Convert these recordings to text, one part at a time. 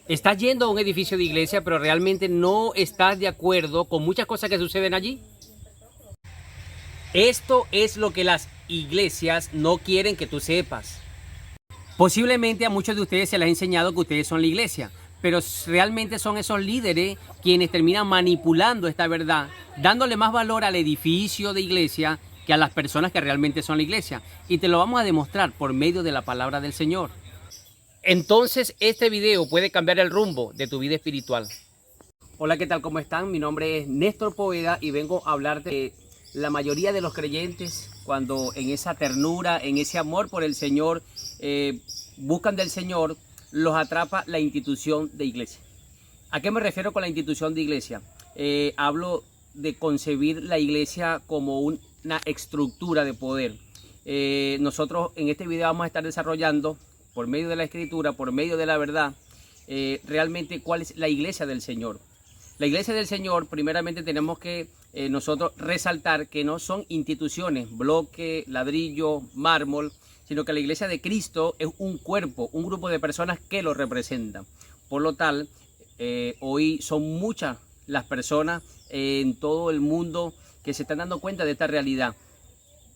Estás yendo a un edificio de iglesia, pero realmente no estás de acuerdo con muchas cosas que suceden allí. Esto es lo que las iglesias no quieren que tú sepas. Posiblemente a muchos de ustedes se les ha enseñado que ustedes son la iglesia, pero realmente son esos líderes quienes terminan manipulando esta verdad, dándole más valor al edificio de iglesia que a las personas que realmente son la iglesia. Y te lo vamos a demostrar por medio de la palabra del Señor. Entonces este video puede cambiar el rumbo de tu vida espiritual. Hola, ¿qué tal? ¿Cómo están? Mi nombre es Néstor Poveda y vengo a hablarte de la mayoría de los creyentes cuando en esa ternura, en ese amor por el Señor, buscan del Señor, los atrapa la institución de iglesia. ¿A qué me refiero con la institución de iglesia? Hablo de concebir la iglesia como una estructura de poder. Nosotros en este video vamos a estar desarrollando por medio de la escritura, por medio de la verdad, realmente cuál es la iglesia del Señor. La iglesia del Señor, primeramente tenemos que nosotros resaltar que no son instituciones, bloque, ladrillo, mármol, sino que la iglesia de Cristo es un cuerpo, un grupo de personas que lo representan. Por lo tal, hoy son muchas las personas en todo el mundo que se están dando cuenta de esta realidad.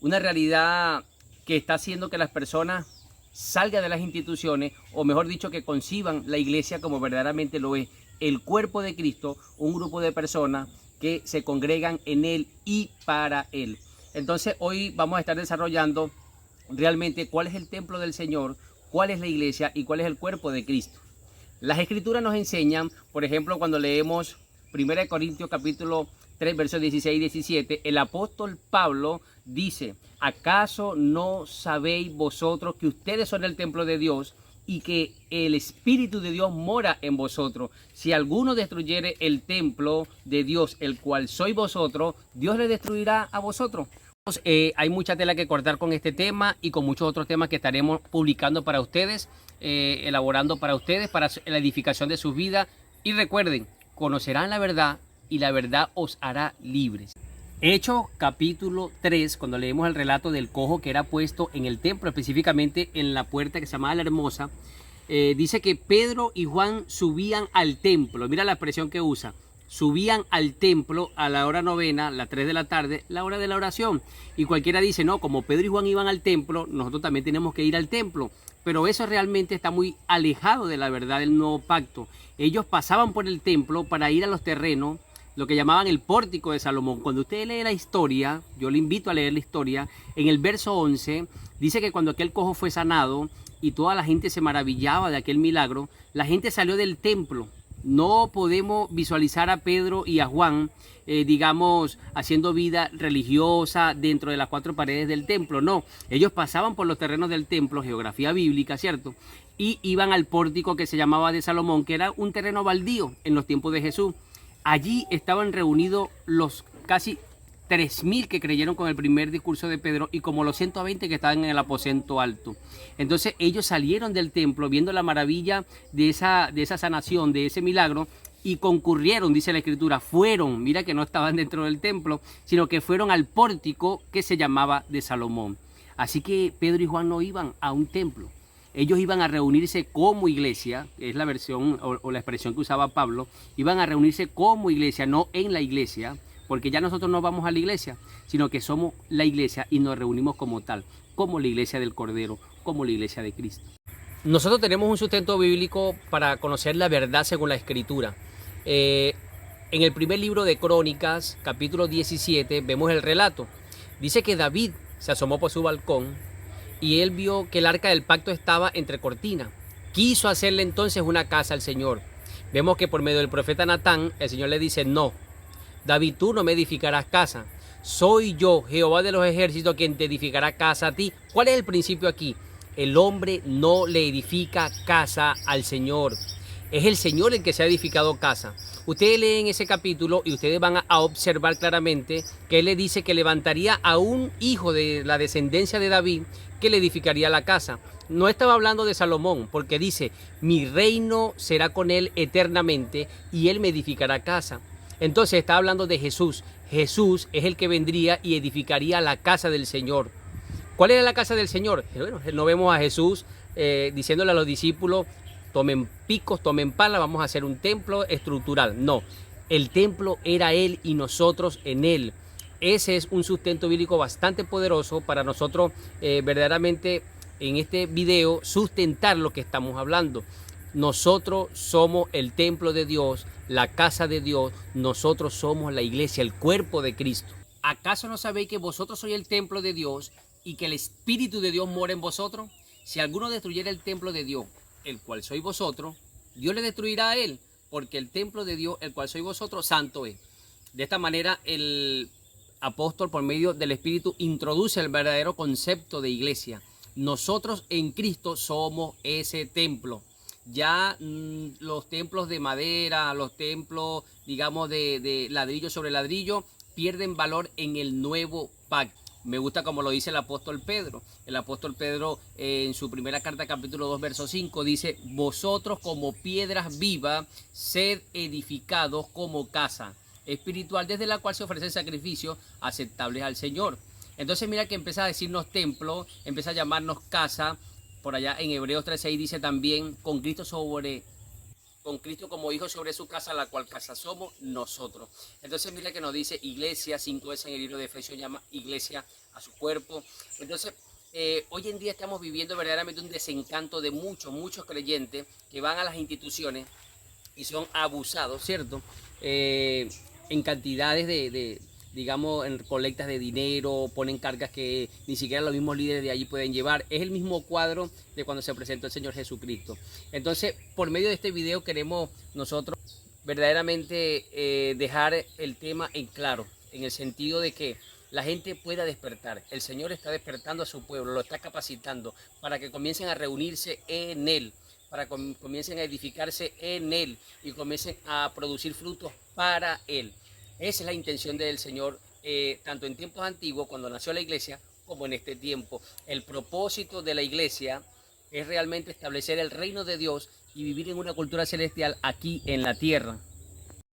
Una realidad que está haciendo que las personas salgan de las instituciones, o mejor dicho, que conciban la iglesia como verdaderamente lo es, el cuerpo de Cristo, un grupo de personas que se congregan en Él y para Él. Entonces hoy vamos a estar desarrollando realmente cuál es el templo del Señor, cuál es la iglesia y cuál es el cuerpo de Cristo. Las escrituras nos enseñan, por ejemplo, cuando leemos 1 Corintios capítulo 3, versos 16 y 17, el apóstol Pablo dice: ¿acaso no sabéis vosotros que ustedes son el templo de Dios y que el Espíritu de Dios mora en vosotros? Si alguno destruyere el templo de Dios, el cual sois vosotros, Dios le destruirá a vosotros. Hay mucha tela que cortar con este tema y con muchos otros temas que estaremos publicando para ustedes, elaborando para ustedes, para la edificación de sus vidas. Y recuerden, conocerán la verdad y la verdad os hará libres. Hechos capítulo 3, cuando leemos el relato del cojo que era puesto en el templo, específicamente en la puerta que se llamaba La Hermosa, dice que Pedro y Juan subían al templo. Mira la expresión que usa: subían al templo a la hora novena, las 3 de la tarde, la hora de la oración. Y cualquiera dice: no, como Pedro y Juan iban al templo, nosotros también tenemos que ir al templo. Pero eso realmente está muy alejado de la verdad del nuevo pacto. Ellos pasaban por el templo para ir a los terrenos, lo que llamaban el pórtico de Salomón. Cuando usted lee la historia, yo le invito a leer la historia, en el verso 11, dice que cuando aquel cojo fue sanado y toda la gente se maravillaba de aquel milagro, la gente salió del templo. No podemos visualizar a Pedro y a Juan, digamos, haciendo vida religiosa dentro de las 4 paredes del templo. No, ellos pasaban por los terrenos del templo, geografía bíblica, ¿cierto? Y iban al pórtico que se llamaba de Salomón, que era un terreno baldío en los tiempos de Jesús. Allí estaban reunidos los casi 3.000 que creyeron con el primer discurso de Pedro y como los 120 que estaban en el aposento alto. Entonces ellos salieron del templo viendo la maravilla de esa sanación, de ese milagro, y concurrieron, dice la escritura, fueron, mira que no estaban dentro del templo, sino que fueron al pórtico que se llamaba de Salomón. Así que Pedro y Juan no iban a un templo. Ellos iban a reunirse como iglesia, es la versión o la expresión que usaba Pablo, iban a reunirse como iglesia, no en la iglesia, porque ya nosotros no vamos a la iglesia, sino que somos la iglesia y nos reunimos como tal, como la iglesia del Cordero, como la iglesia de Cristo. Nosotros tenemos un sustento bíblico para conocer la verdad según la Escritura. En el primer libro de Crónicas, capítulo 17, vemos el relato. Dice que David se asomó por su balcón y él vio que el arca del pacto estaba entre cortinas. Quiso hacerle entonces una casa al Señor. Vemos que por medio del profeta Natán, el Señor le dice: no, David, tú no me edificarás casa. Soy yo, Jehová de los ejércitos, quien te edificará casa a ti. ¿Cuál es el principio aquí? El hombre no le edifica casa al Señor. Es el Señor el que se ha edificado casa. Ustedes leen ese capítulo y ustedes van a observar claramente que Él le dice que levantaría a un hijo de la descendencia de David que le edificaría la casa. No estaba hablando de Salomón, porque dice: mi reino será con él eternamente y él me edificará casa. Entonces está hablando de Jesús. Jesús es el que vendría y edificaría la casa del Señor. ¿Cuál era la casa del Señor? Bueno, no vemos a Jesús diciéndole a los discípulos: tomen picos, tomen palas, vamos a hacer un templo estructural. No, el templo era Él y nosotros en Él. Ese es un sustento bíblico bastante poderoso para nosotros verdaderamente en este video sustentar lo que estamos hablando. Nosotros somos el templo de Dios, la casa de Dios, nosotros somos la iglesia, el cuerpo de Cristo. ¿Acaso no sabéis que vosotros sois el templo de Dios y que el Espíritu de Dios mora en vosotros? Si alguno destruyera el templo de Dios, el cual sois vosotros, Dios le destruirá a él, porque el templo de Dios, el cual sois vosotros, santo es. De esta manera el apóstol, por medio del Espíritu, introduce el verdadero concepto de iglesia. Nosotros en Cristo somos ese templo. Ya los templos de madera, los templos, digamos, de ladrillo sobre ladrillo, pierden valor en el nuevo pacto. Me gusta como lo dice el apóstol Pedro. El apóstol Pedro en su primera carta, capítulo 2, verso 5, dice: vosotros como piedras vivas, sed edificados como casa espiritual, desde la cual se ofrecen sacrificios aceptables al Señor. Entonces mira que empieza a decirnos templo, empieza a llamarnos casa. Por allá en Hebreos 3:6 dice también: con Cristo como hijos sobre su casa, la cual casa somos nosotros. Entonces mira que nos dice iglesia, 5 veces en el libro de Efesios llama iglesia a su cuerpo. Entonces hoy en día estamos viviendo verdaderamente un desencanto de muchos creyentes que van a las instituciones y son abusados, ¿cierto? En cantidades digamos, en colectas de dinero, ponen cargas que ni siquiera los mismos líderes de allí pueden llevar. Es el mismo cuadro de cuando se presentó el Señor Jesucristo. Entonces, por medio de este video queremos nosotros verdaderamente dejar el tema en claro, en el sentido de que la gente pueda despertar. El Señor está despertando a su pueblo, lo está capacitando para que comiencen a reunirse en Él, para que comiencen a edificarse en Él y comiencen a producir frutos para Él. Esa es la intención del Señor, tanto en tiempos antiguos, cuando nació la iglesia, como en este tiempo. El propósito de la iglesia es realmente establecer el reino de Dios y vivir en una cultura celestial aquí en la tierra.